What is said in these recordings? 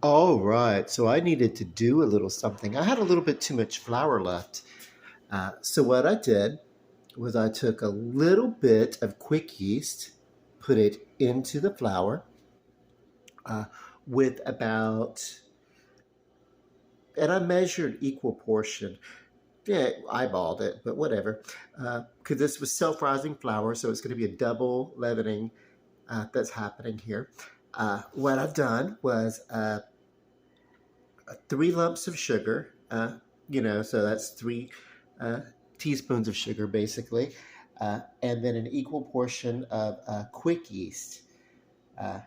All right, so I needed to do a little something. I had a little bit too much flour left. So what I did was I took a little bit of quick yeast, put it into the flour uh, with about, and I measured equal portion. Yeah, eyeballed it, but whatever. Because this was self-rising flour, so it's going to be a double leavening that's happening here. What I've done was 3 lumps of sugar, so that's 3 teaspoons of sugar basically, and then an equal portion of quick yeast. Uh,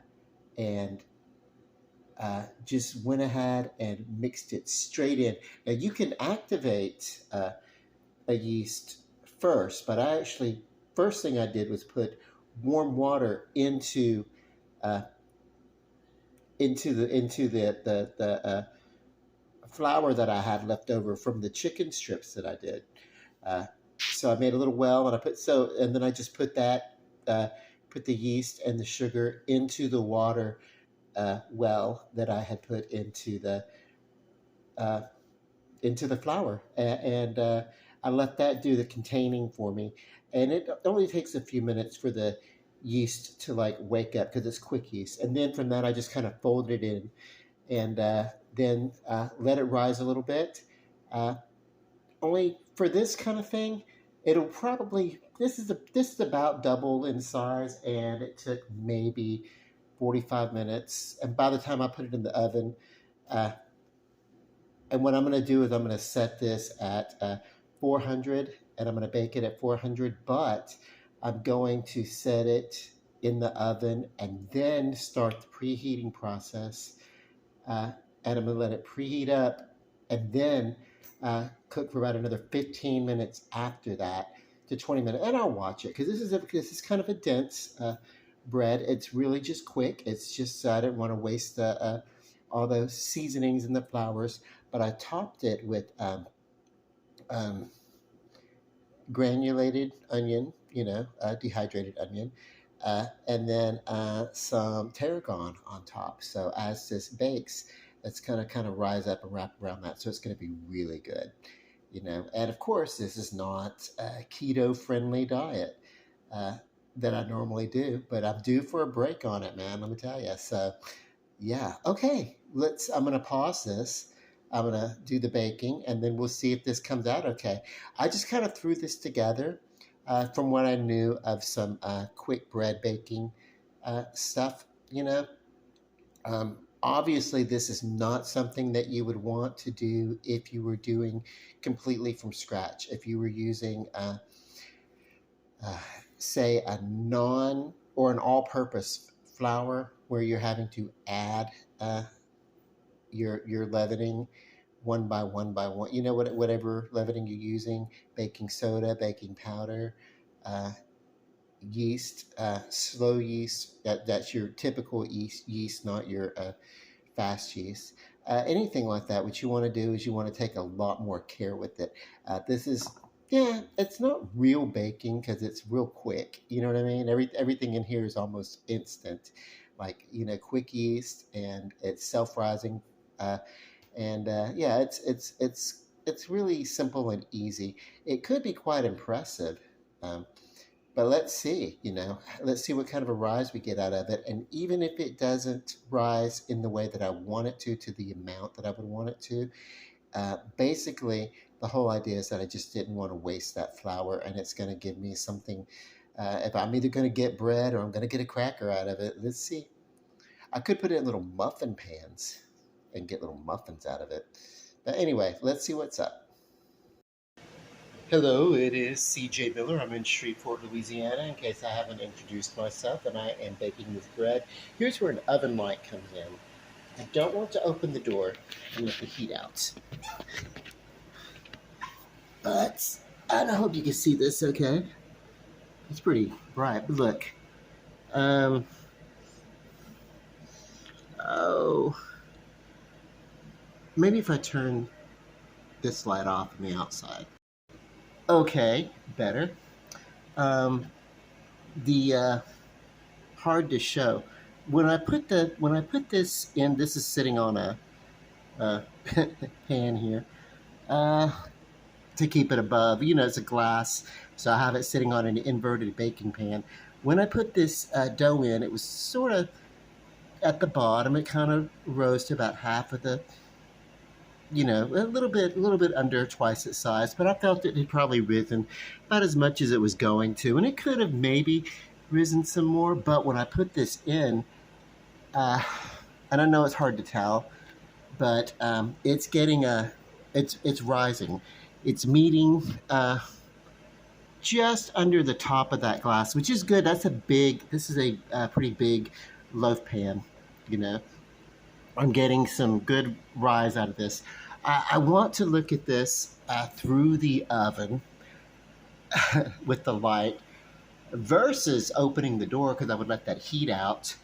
and just went ahead and mixed it straight in. Now you can activate a yeast first, but I actually, first thing I did was put warm water uh, into the flour that I had left over from the chicken strips that I did. Uh, so I made a little well, and and then I just put the yeast and the sugar into the water well that I had put uh, into the flour, and I let that do the containing for me. And it only takes a few minutes for the yeast to like wake up because it's quick yeast. And then from that, I just kind of folded it in and then let it rise a little bit. Uh, Only for this kind of thing, it'll probably this is about double in size, and it took maybe 45 minutes. And by the time I put it in the oven, uh, and what I'm going to do is I'm going to set this at 400, and I'm going to bake it at 400, but I'm going to set it in the oven and then start the preheating process. Uh, and I'm going to let it preheat up and then cook for about another 15 minutes after that to 20 minutes. And I'll watch it because this is kind of a dense bread. It's really just quick. It's just I didn't want to waste all those seasonings and the flours, but I topped it with um, granulated onion, dehydrated onion, and then some tarragon on top. So as this bakes, it's gonna kind of rise up and wrap around that. So it's gonna be really good, And of course, this is not a keto-friendly diet that I normally do, but I'm due for a break on it, man. Let me tell you. So yeah, okay. I'm gonna pause this. I'm gonna do the baking, and then we'll see if this comes out okay. I just kind of threw this together from what I knew of some quick bread baking stuff. Obviously, this is not something that you would want to do if you were doing completely from scratch. If you were using, uh, say, a non or an all-purpose flour where you're having to add uh, your leavening one by one by one. Whatever leavening you're using, baking soda, baking powder, uh, yeast, slow yeast. That's your typical yeast, not your fast yeast. Anything like that. What you want to do is you want to take a lot more care with it. This is. Yeah, it's not real baking because it's real quick. You know what I mean? Everything in here is almost instant, like quick yeast, and it's self-rising. Uh, and yeah, it's really simple and easy. It could be quite impressive, um, but let's see what kind of a rise we get out of it. And even if it doesn't rise in the way that I want it to the amount that I would want it to, basically the whole idea is that I just didn't want to waste that flour, and it's going to give me something. If I'm either going to get bread or I'm going to get a cracker out of it, let's see. I could put it in little muffin pans and get little muffins out of it. But anyway, let's see what's up. Hello, it is CJ Miller. I'm in Shreveport, Louisiana, in case I haven't introduced myself, and I am baking with bread. Here's where an oven light comes in. I don't want to open the door and let the heat out. But I hope you can see this okay. It's pretty bright, but look. Oh, maybe if I turn this light off on the outside. Okay, better. The hard to show. when I put this in, this is sitting on a pan here uh, to keep it above. You know, it's a glass, so I have it sitting on an inverted baking pan. When I put this dough in, it was sort of at the bottom. It kind of rose to about half of the, you know, a little bit under twice its size. But I felt it had probably risen about as much as it was going to, and it could have maybe risen some more. But when I put this in, uh, and I know it's hard to tell, but it's getting it's rising. It's meeting just under the top of that glass, which is good. That's a big. This is a pretty big loaf pan. You know, I'm getting some good rise out of this. I want to look at this through the oven with the light versus opening the door because I would let that heat out.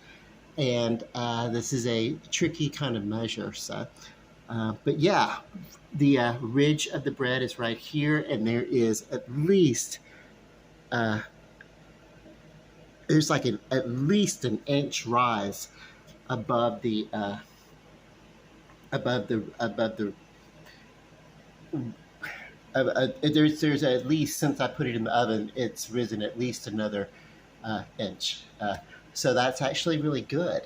And this is a tricky kind of measure. So, but yeah, the ridge of the bread is right here, and there is at least uh, there's like at least an inch rise above the above the there's at least, since I put it in the oven, it's risen at least another inch. So that's actually really good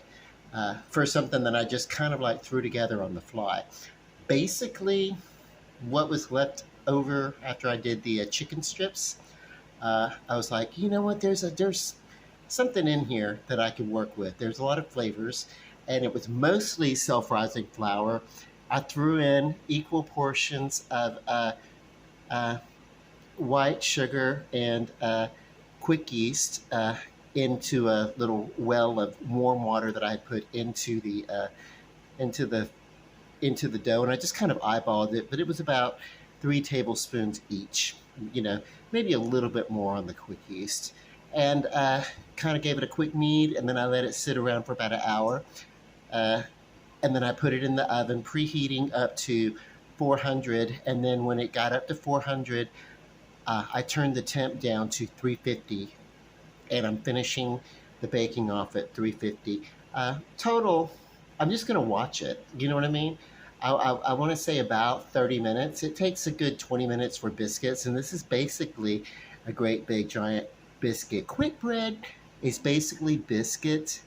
for something that I just kind of like threw together on the fly. Basically, what was left over after I did the chicken strips, I was like, you know what? There's something in here that I could work with. There's a lot of flavors, and it was mostly self-rising flour. I threw in equal portions of uh, white sugar and quick yeast into a little well of warm water that I had put into the into the dough, and I just kind of eyeballed it, but it was about 3 tablespoons each. You know, maybe a little bit more on the quick yeast, and kind of gave it a quick knead, and then I let it sit around for about an hour, uh, and then I put it in the oven, preheating up to 400, and then when it got up to 400, I turned the temp down to 350, and I'm finishing the baking off at 350. Total, I'm just going to watch it. You know what I mean? I want to say about 30 minutes. It takes a good 20 minutes for biscuits, and this is basically a great big giant biscuit. Quick bread is basically biscuit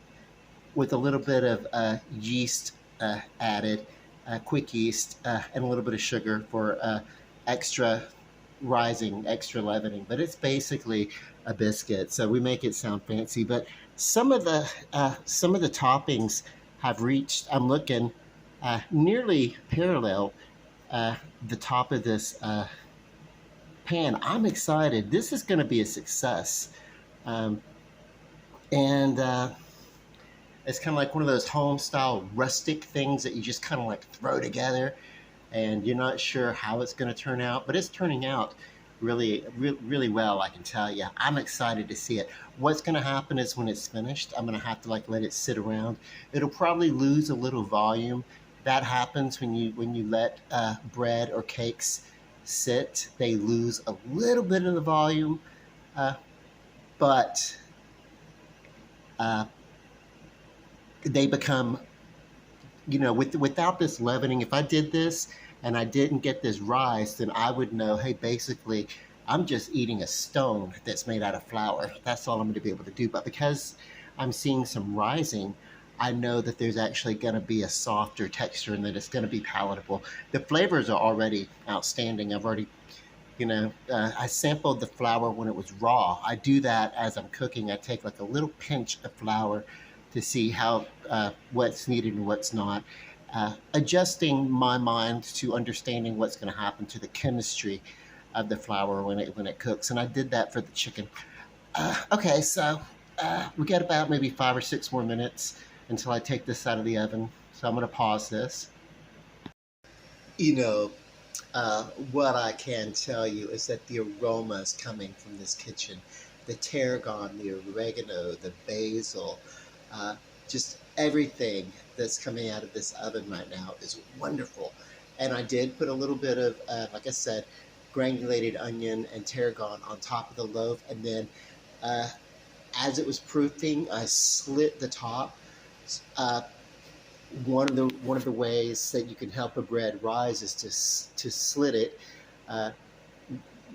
with a little bit of yeast added, quick yeast, and a little bit of sugar for extra rising, extra leavening. But it's basically a biscuit. So we make it sound fancy, but some of the toppings have reached. I'm looking nearly parallel the top of this pan. I'm excited. This is going to be a success. Um, and It's kind of like one of those home style rustic things that you just kind of like throw together and you're not sure how it's going to turn out, but it's turning out really well. I can tell you, I'm excited to see it. What's going to happen is when it's finished, I'm going to have to like let it sit around. It'll probably lose a little volume. That happens when you let bread or cakes sit. They lose a little bit of the volume, uh, but uh, they become, you know, without this leavening. If I did this and I didn't get this rise, then I would know, hey, basically, I'm just eating a stone that's made out of flour. That's all I'm going to be able to do. But because I'm seeing some rising, I know that there's actually going to be a softer texture and that it's going to be palatable. The flavors are already outstanding. I've already, I sampled the flour when it was raw. I do that as I'm cooking. I take like a little pinch of flour to see how what's needed and what's not, adjusting my mind to understanding what's going to happen to the chemistry of the flour when it cooks. And I did that for the chicken. Okay, so we got about maybe 5 or 6 more minutes until I take this out of the oven. So I'm going to pause this. You know, what I can tell you is that the aroma is coming from this kitchen. The tarragon, the oregano, the basil, uh, just everything that's coming out of this oven right now is wonderful. And I did put a little bit of, like I said, granulated onion and tarragon on top of the loaf. And then as it was proofing, I slit the top Uh, one of the ways that you can help a bread rise is to slit it uh,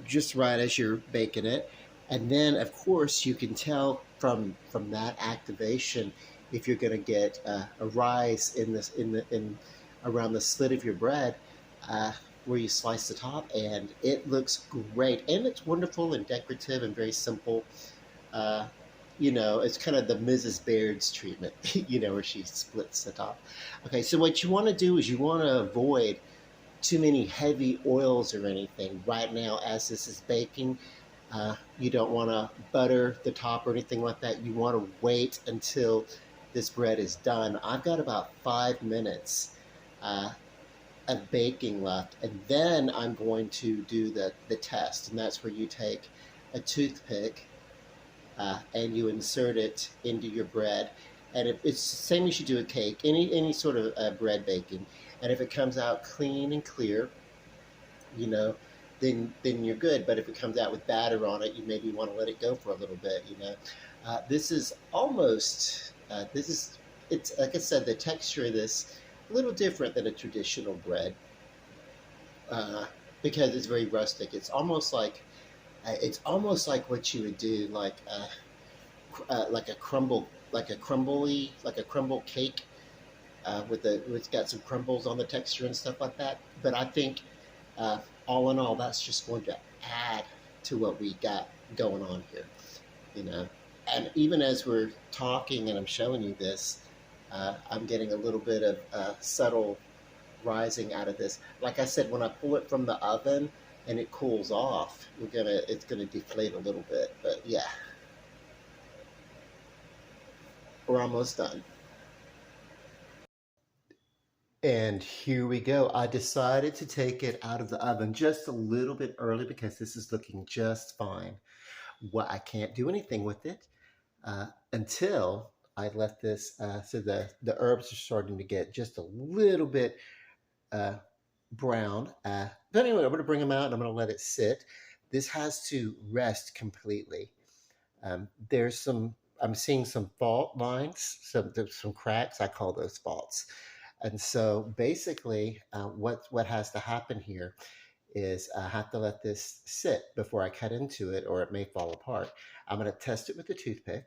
just right as you're baking it, and then of course you can tell from that activation if you're going to get a rise in this in around the slit of your bread uh, where you slice the top, and it looks great and it's wonderful and decorative and very simple. uh, it's kind of the Mrs. Baird's treatment, where she splits the top. Okay, so what you want to do is you want to avoid too many heavy oils or anything right now as this is baking. You don't want to butter the top or anything like that. You want to wait until this bread is done. I've got about 5 minutes uh, of baking left, and then I'm going to do the test, and that's where you take a toothpick and you insert it into your bread. And it's the same as you do a cake, any sort of bread baking. And if it comes out clean and clear, you know, then you're good. But if it comes out with batter on it, you maybe want to let it go for a little bit. This is almost it's like I said, the texture of this a little different than a traditional bread uh, because it's very rustic. It's almost like what you would do like a crumble cake it's got some crumbles on the texture and stuff like that. But I think uh, all in all, that's just going to add to what we got going on here, you know. And even as we're talking and I'm showing you this, I'm getting a little bit of subtle rising out of this. Like I said, when I pull it from the oven and it cools off, it's gonna deflate a little bit. But yeah, we're almost done. And here we go. I decided to take it out of the oven just a little bit early because this is looking just fine. Well, I can't do anything with it until I let this, so the herbs are starting to get just a little bit uh, brown. But anyway, I'm going to bring them out and I'm going to let it sit. This has to rest completely. I'm seeing some fault lines, some cracks. I call those faults. And so basically, what has to happen here is I have to let this sit before I cut into it, or it may fall apart. I'm going to test it with a toothpick.